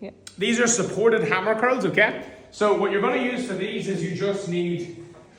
Yeah. These are supported hammer curls, okay? So what you're going to use for these is you just need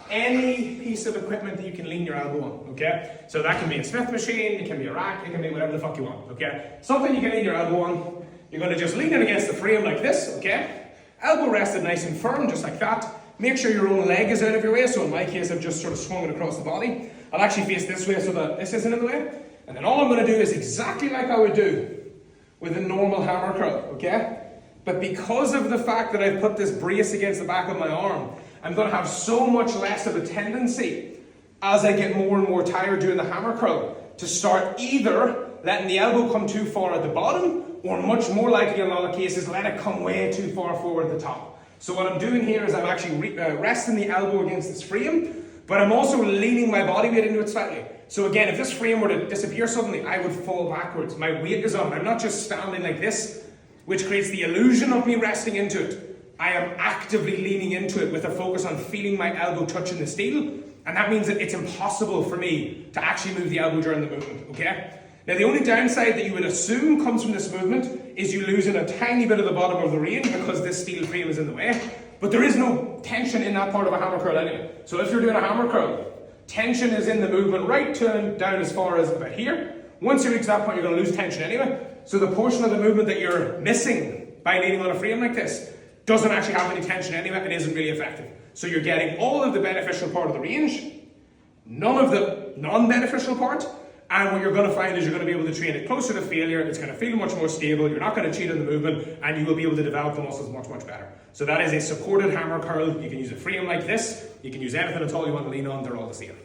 any piece of equipment that you can lean your elbow on, okay? So that can be a Smith machine, it can be a rack, it can be whatever the fuck you want, okay? Something you can lean your elbow on. You're going to just lean it against the frame like this, okay? Elbow rested nice and firm, just like that. Make sure your own leg is out of your way. So in my case, I've just sort of swung it across the body. I'll actually face this way so that this isn't in the way. And then all I'm going to do is exactly like I would do with a normal hammer curl, okay? But because of the fact that I've put this brace against the back of my arm, I'm going to have so much less of a tendency as I get more and more tired doing the hammer curl to start either letting the elbow come too far at the bottom, or much more likely in a lot of cases, let it come way too far forward at the top. So what I'm doing here is I'm actually resting the elbow against this frame, but I'm also leaning my body weight into it slightly. So again, if this frame were to disappear suddenly, I would fall backwards. My weight is on. I'm not just standing like this, which creates the illusion of me resting into it. I am actively leaning into it with a focus on feeling my elbow touching the steel, and that means that it's impossible for me to actually move the elbow during the movement, okay? Now the only downside that you would assume comes from this movement is you losing a tiny bit of the bottom of the range because this steel frame is in the way, but there is no tension in that part of a hammer curl anyway. So if you're doing a hammer curl, tension is in the movement right turn down as far as about here. Once you reach that point, you're going to lose tension anyway. So the portion of the movement that you're missing by leaning on a frame like this doesn't actually have any tension anyway and isn't really effective. So you're getting all of the beneficial part of the range, none of the non-beneficial part, and what you're going to find is you're going to be able to train it closer to failure. It's going to feel much more stable. You're not going to cheat on the movement, and you will be able to develop the muscles much, much better. So that is a supported hammer curl. You can use a frame like this. You can use anything at all you want to lean on. They're all the same.